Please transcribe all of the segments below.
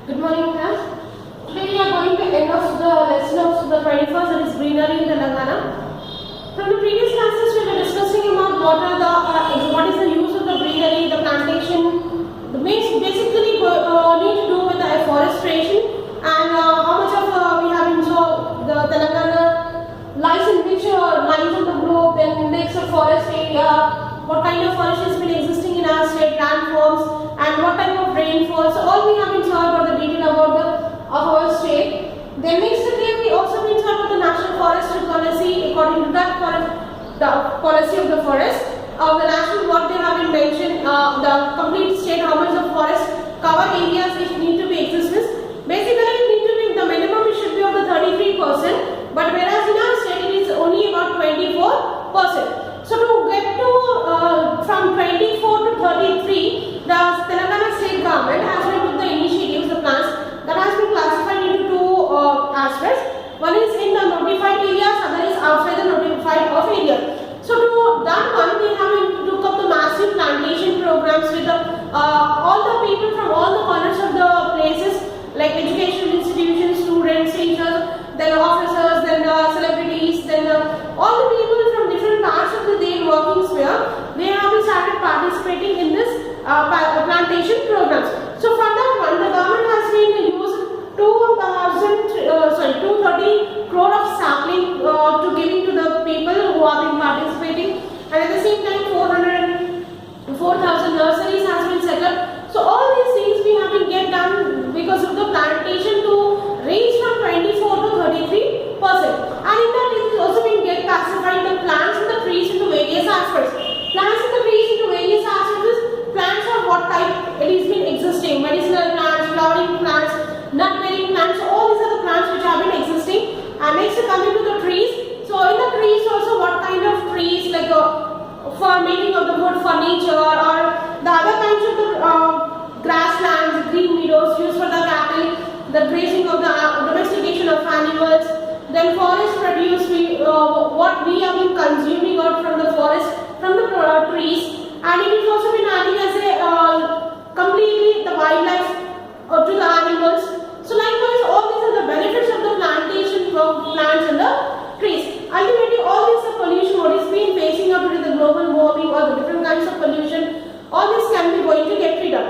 Good morning, class. Today we are going to end of the lesson of the 21st, that is greenery in Telangana. From the previous classes, we were discussing about what is the use of the greenery, the plantation. The basically need to do with the afforestation and how much of we have in the Telangana lies in which lines of the globe, then index of forest area, what kind of forest has been existing in our state, landforms, and what type of rainfall. So all we have been taught about the detail about of our state. Then next day we also been taught about the national forestry policy. According to that the policy of the forest, the national what they have been mentioned, the complete state how much of forest cover areas which need to be existence. Basically it need to be the minimum it should be of the 33%, but whereas in our state it is only about 24%. So to get to from 24 to 33, the Telangana state government has been took the initiatives, the plans that has been classified into two aspects. One is in the notified areas, other is outside the notified of area. So to that one, they have took up the massive plantation programs with all the people from all the corners of the places, like educational institutions, students, teachers, then officers, then celebrities, then all the people from different parts of the day working sphere, they have started participating in this plantation programs. So for that one, the government has been used 230 crore of sapling to giving to the people who have been participating, and at the same time 4,000 nurseries has been set up. So all these things we have been get done because of the plantation to range from 24 to 33%. And in that it has also been get classified the plants and the trees into various aspects. Plants and the trees into various aspects. Plants are what type it is been existing. Medicinal plants, flowering plants, nut bearing plants. So all these are the plants which have been existing. And next coming to the trees. So in the trees also what kind of trees, like for making of the wood furniture or the other kinds of the grasslands, green meadows used for the cattle, the grazing of the domestication of animals. Then forest produce what we have been consuming out from the forest, from the trees, and it is also been adding as a completely the wildlife to the animals. So likewise all these are the benefits of the plantation from plants and the trees. Ultimately all this pollution what is being facing up with the global warming or the different kinds of pollution, all this can be going to get rid of.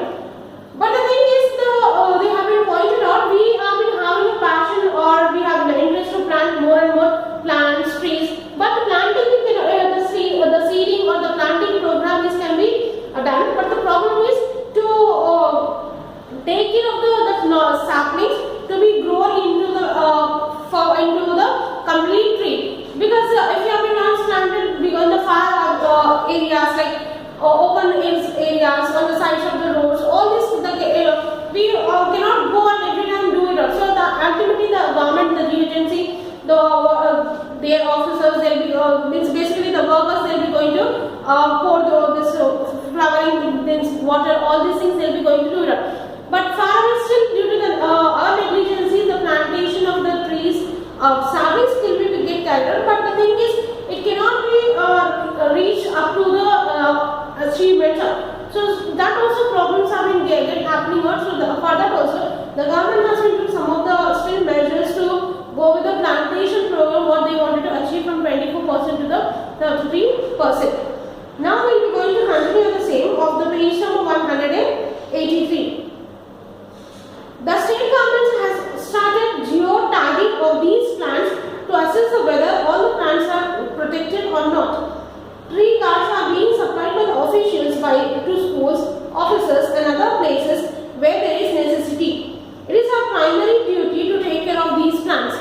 But the thing is, they have been pointed out, we have been having a passion or we have an interest to plant more and more plants, trees. But the planting, the seeding or the planting program this can be done. But the problem is to take care of the saplings to be grown into the complete tree. Because if you have been planted in the far areas like open areas on the sides of the roads, all this we cannot go and every time do it. So ultimately the government, the agency, their officers, they'll be basically the workers, they'll be going to pour this flowering, this water, all these things they'll be going to do it. But far still due to the our negligence, the plantation of the trees, saplings still will get carried. But the thing is, it cannot be reached up to the achievements. So that also problems have been happening also. For that also, the government has been doing some of the still measures to go with the plantation program what they wanted to achieve from 24% to the 33%. Now we will be going to continue the same of the page number 183. The state government has started geo-tagging of these plants to assess whether all the plants are protected or not. Tree cards are being supplied by the officials to schools, offices and other places where there is necessity. It is our primary duty to take care of these plants.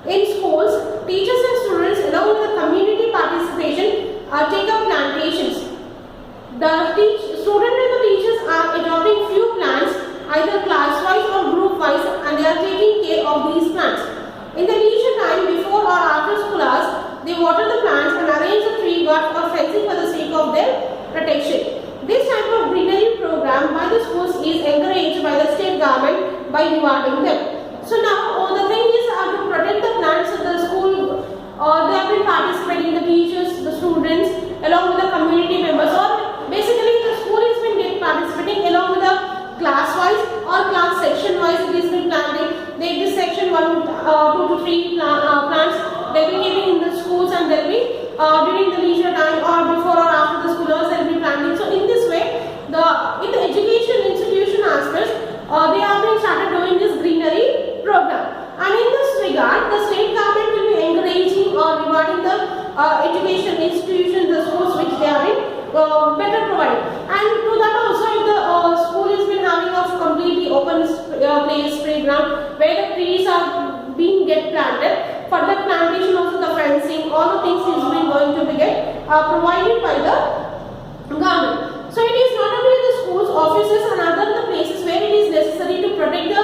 In schools, teachers and students along with the community participation take up plantations. The students and the teachers are adopting few plants either class-wise or group-wise, and they are taking care of these plants. In the leisure time before or after school hours, they water the plants and arrange the tree guards or fencing for the sake of their protection. This type of greenery better provided. And to that also, if the school has been having a completely open place, playground, where the trees are being get planted, for the plantation also the fencing, all the things is been going to be get provided by the government. So it is not only the schools, offices and other the places where it is necessary to protect the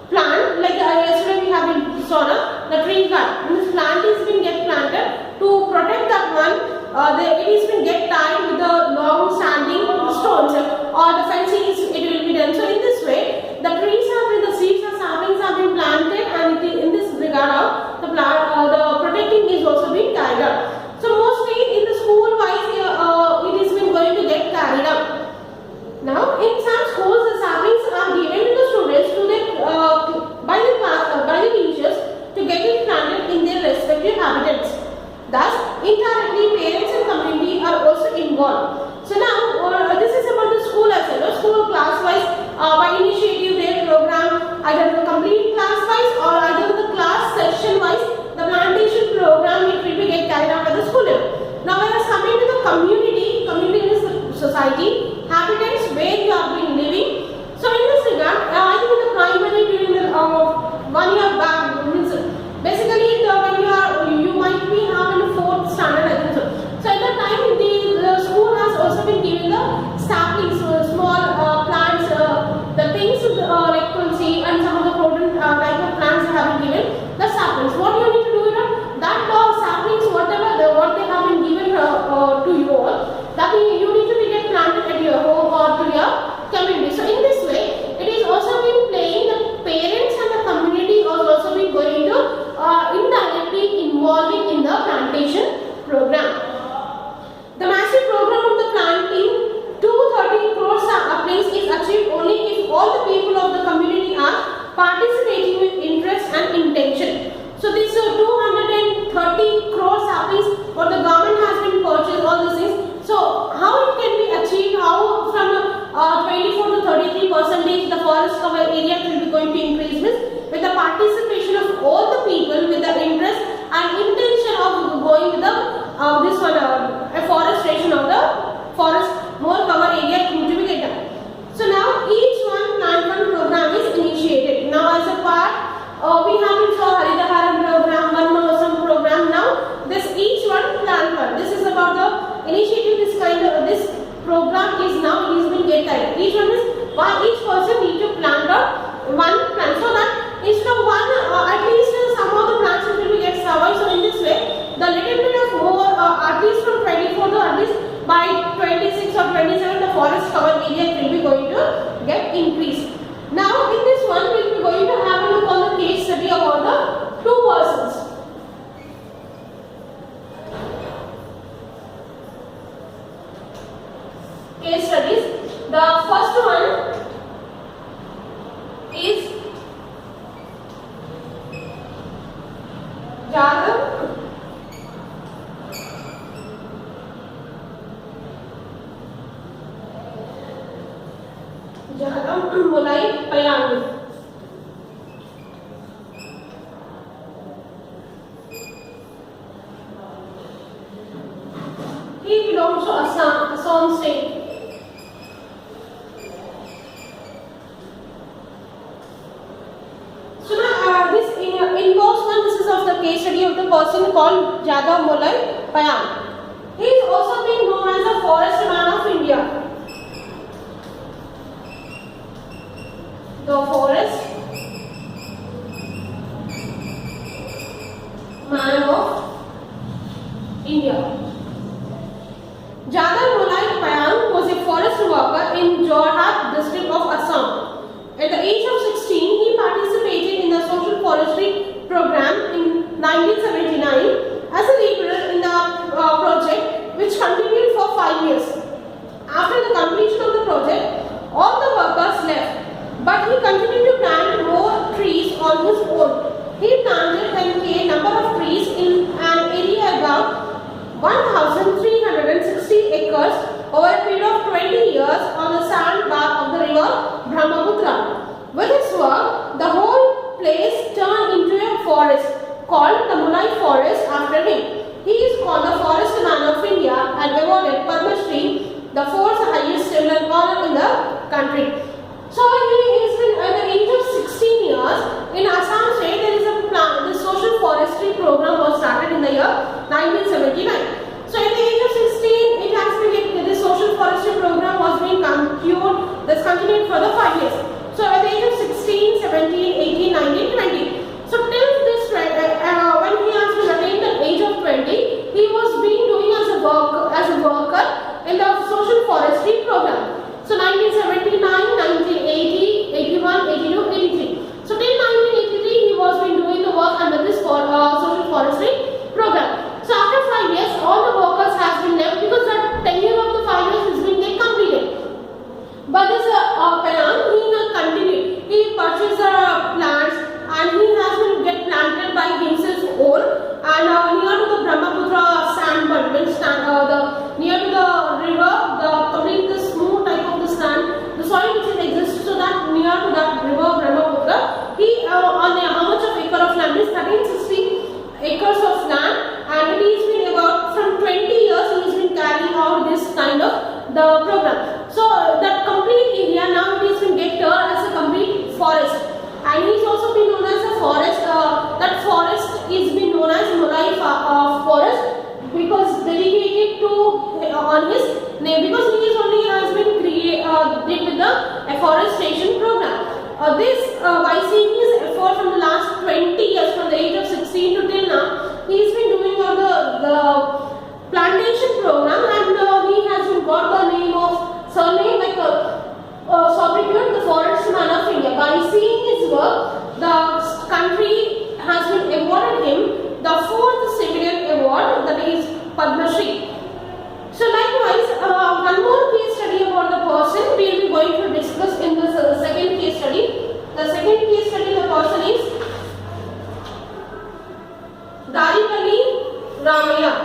plant, like yesterday we have in sauna, the tree garden. This plant is been get planted to protect that one. It is been get tied with the long standing stones or the fencing is it will be done. So in this way, the trees have been, the seeds or saplings have been planted, and in this regard, the plant, the protecting is also being carried out. So mostly in the school wise, it is been going to get carried out. Now, in some schools, the saplings are given to the students to by the teachers to get it planted in their respective habitats. Thus, indirectly, parents and community are also involved. So now, this is about the school as well. School class-wise, by initiative, their program, either the complete class-wise or either the class section-wise, the plantation program it will be get carried out at the school level. Now, whereas coming to the community, community is the society, habitats where you have been living. So in this regard, I think in the primary during the 1 year back, means basically when you might be having 4th standard, I think so. So at that time the school has also been given the saplings, small plants, the things like tulsi and some of the potent type of plants have been given the saplings. What you need to do is that saplings, whatever what they have been given to you all, that you need to be get planted at your home or to your community. So in this way, it is also been playing the parents and the community has also been going to indirectly involving in the plantation program. The massive program of the planting 230 crore saplings is achieved only if all the people of the community are participating with interest and intention. So this 230 crore saplings what the government has been purchased, all these things. So how it can be achieved, how from 24 to 33% the forest cover area will be going to increase with the participation of all the people with the interest and intention of going with the this one afforestation of the forest more cover area to be get done. So now each one plant one program is initiated. Now as a part we have in Haridaharam program, One Mahotsav program. Now this each one plant one. This is about the initiative. This kind of this program is now it is been get tied. Each one is each person need to plant one plant, so that instead of one at least some of the plants will be get survive. So in this way, the little bit of more at least from 24 to at least by 26 or 27 the forest cover area will be going to get increased. Now in this one we will be going to have a look on the case study about the two persons. Case studies. The first one is Jadhav Mulai Payang. He belongs to Assam state. So now this involves one. This is of the case study of the person called Jadhav Mulai Payang. He is also being known as the forest man of India. The forest man of India. Jadhav Mulai Payang was a forest worker in Jorhat district of Assam. At the age of 16, he participated in the social forestry program in 1979 as a laborer in the project which continued for 5 years. After the completion of the project, all the workers left. But he continued to plant more trees on his own. He planted a number of trees in an area about 1,360 acres over a period of 20 years on the sandbar of the river Brahmaputra. With his work, the whole place turned into a forest called the Mulai Forest after him. He is called the Forest Man of India and awarded Padma Shri the fourth highest civil honor in the country. So he is at the age of 16 years in Assam state. There is a plan. The social forestry program was started in the year 1979. So at the age of 16, it has been the social forestry program was being continued for the 5 years. So at the age of 16, 17, 18, 19, 20. So till this when he has been attained the age of 20, he was being doing as a worker in the social forestry program. So 1979, 1980, 81, 82, 83. So till 1983 he was been doing the work under this social forestry program. So after 5 years all the workers has been left because the tenure of the 5 years has been completed. But this Penang, he continued. He purchased the plants and he has been planted by himself own and near to the Brahmaputra sand belt, near to the river, the smooth type of the sand, the soil which exists, so that near to that river Brahmaputra, he on how much of acre of land is 1360 acres of land, and it has been about from 20 years he has been carrying out this kind of the program. So that complete area now it has been get turned as a complete forest, and he's also been known as a forest. That forest is been known as Morai forest because dedicated to on his name, because he is only has been did with the afforestation program. By seeing his effort from the last 20 years, from the age of 16 to till now, he has been doing on the plantation program, and he has got the name of surname like Sobriquet, the Forest Man of India. By seeing his work, the country has been awarded him the 4th civilian award, that is Padma Shri. So likewise, one more case study about the person we will be going to discuss in the second case study. The second case study, the person is Daripalli Ramaiah.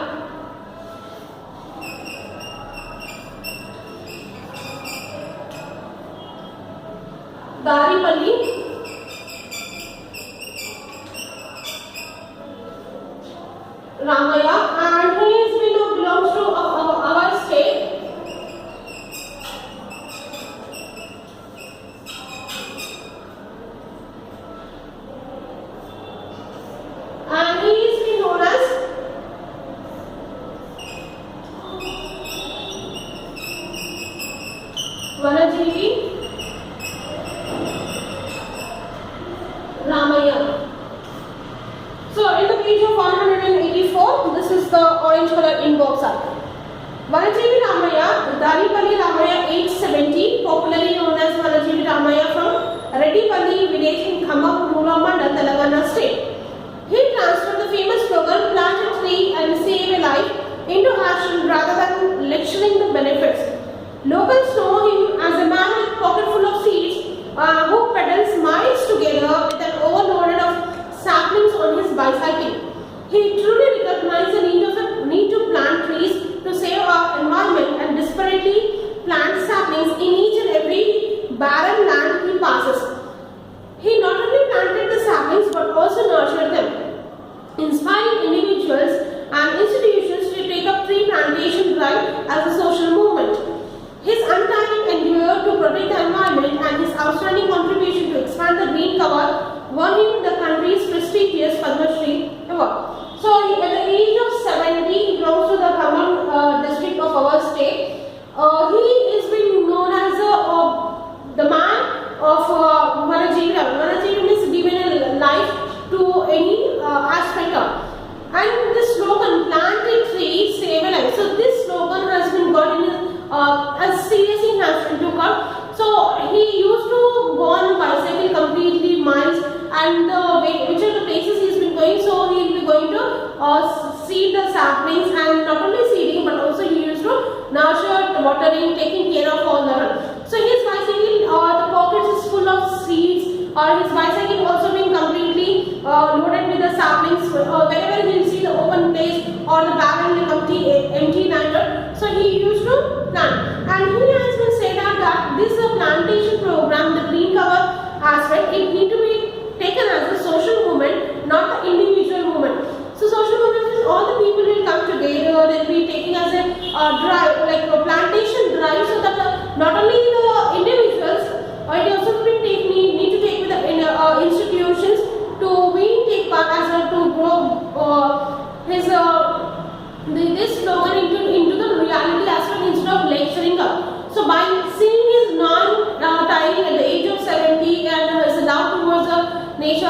Daripalli Ramaiah, and he belongs to our state. And he is known as Vanajeevi Ramaiah. So in the page of 184, this is the orange color inbox article. Vanajeevi Ramaiah, Daripalli Ramaiah, age 70, popularly known as Vanajeevi Ramaiah, from Reddipalli village in Khambam, rural Mandal, Telangana state. He transferred the famous slogan "Plant a tree and save a life" into action rather than lecturing the benefits. Locals know him as a man with a pocket full of seeds who pedals miles together with an overload of saplings on his bicycle. He truly recognized the need to plant trees to save our environment and desperately plant saplings in each and every barren land he passes. He not only planted the saplings but also nurtured them, inspiring individuals and institutions to take up tree plantation drive as a social movement. His untiring endeavor to protect the environment and his outstanding contribution to expand the green cover won him the country's prestigious Padma Shri award. So at the age of 70, he belongs to the Khammam district of our state. He is being known as the man of Vanajeevi. Vanajeevi is given a life to any aspect of. And this slogan, "Plant a tree, save a life." So this slogan has been got in as seriously has been took up. So he used to go on bicycle completely miles, and which are the places he's been going. So he will be going to seed the saplings, and not only seeding but also he used to nurture, watering, taking care of all that. So his bicycle, the pockets is full of seeds, or his bicycle also being completely loaded with the saplings. Wherever he will see the open place or the barren empty land, so he used to plant. And he has been said that this plantation program, the green cover aspect, it need to be taken as a social movement, not the individual movement. So social movement is all the people will come together, they'll be taking as a drive, like a plantation drive. not only the individuals, it also need to take with the institutions to we take part as well to grow his this slogan into the reality as well instead of lecturing up. So by seeing his non-tying at the age of 70 and his love towards the nature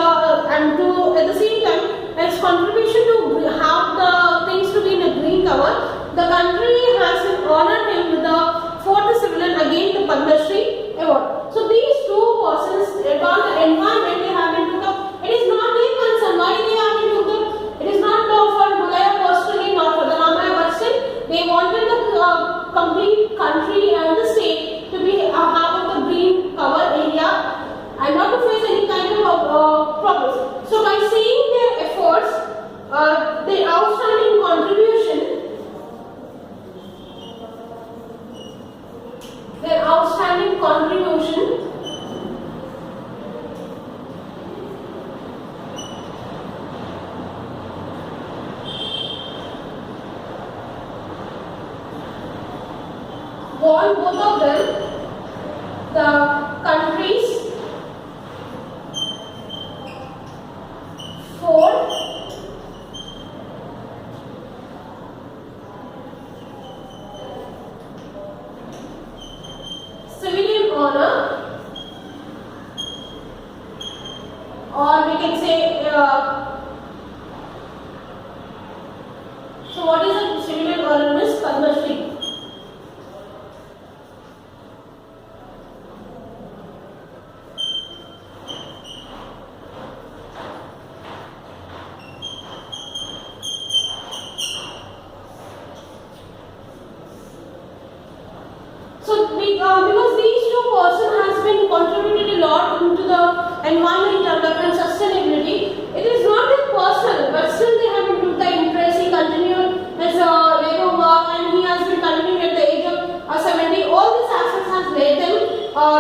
and to at the same time his contribution to have the things to be in a green cover, the country has honored him with the 4th civilian again the Padma Shri award. So these two persons about the environment they have been took up. It is not their concern why they have been took up. It is not for Malaya personally, not for the Ramaya, but still they wanted the complete country and the state to be have the green cover area and not to face any kind of problems. So by seeing their efforts, their outstanding contribution, won both of them the countries for civilian honor, or we can say so what is a civilian honor is Padma Shri. Because these two persons has been contributed a lot into the environment development sustainability, it is not their personal, but still they have been took the interest. He continued his labor work and he has been continuing at the age of 70. All these aspects has made them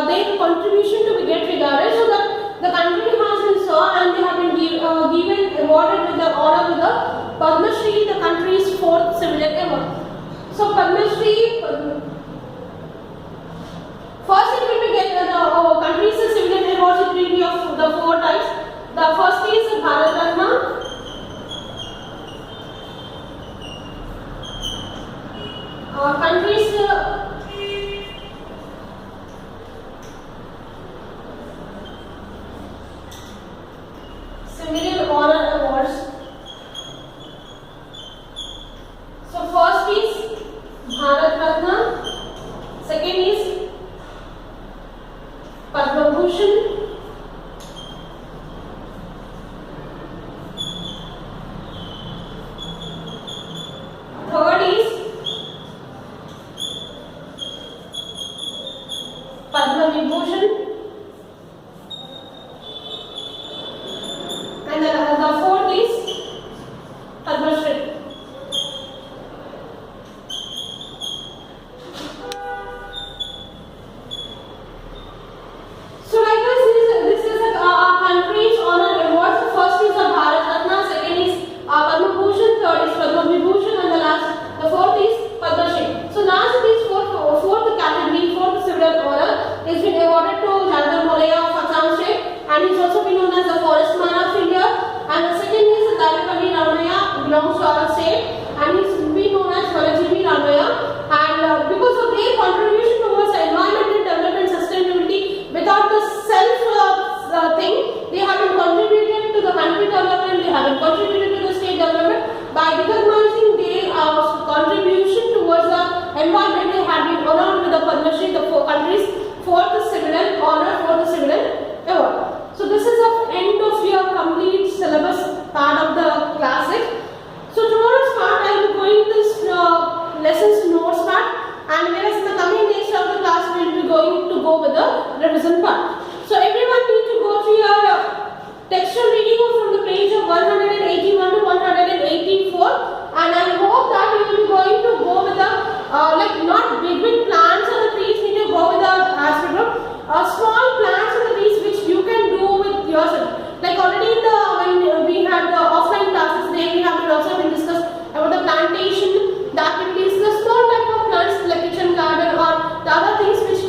their contribution to be get regarded, so that the country has been saw and they have been given awarded with the honor with the Padma Shri, the country's 4th civilian award. So Padma Shri. First, it will be get the country's civilian awards. It will be of the 4 types. The first is Bharat Ratna, country's civilian honor awards. So first is Bharat Ratna. Second is Padma Bhushan. Third is Padma Vibhushan. And the 4th is Padma Shri. Belongs to our state and is been known as Vallabhji Ramaya, and because of their contribution towards environmental development sustainability, without the self thing, they have been contributed to the country development, they have been contributed to the state development. By recognizing their contribution towards the environment, they have been honored with the Padma Shri, the country's 4th civilian honor, 4th civilian award. So this is the end of your complete syllabus part of the classic. So tomorrow's part I will be going this lessons notes part, and whereas in the coming days of the class we will be going to go with the revision part. So everyone need to go to your textual reading from the page of 181 to 184, and I hope that you will be going to go with the like not big plants or the trees, need to go with the aspect of small plants or the trees which you can do with yourself. Like already in the when we had the offline classes, there we have also been discussed about the plantation, the activities, the small type of plants like kitchen garden or the other things which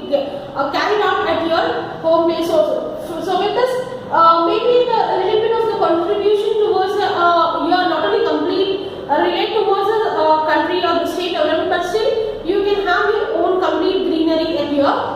carried out at your home base also. So with this, maybe the a little bit of the contribution towards you are not only complete relate towards the country or the state development, but still you can have your own complete greenery at your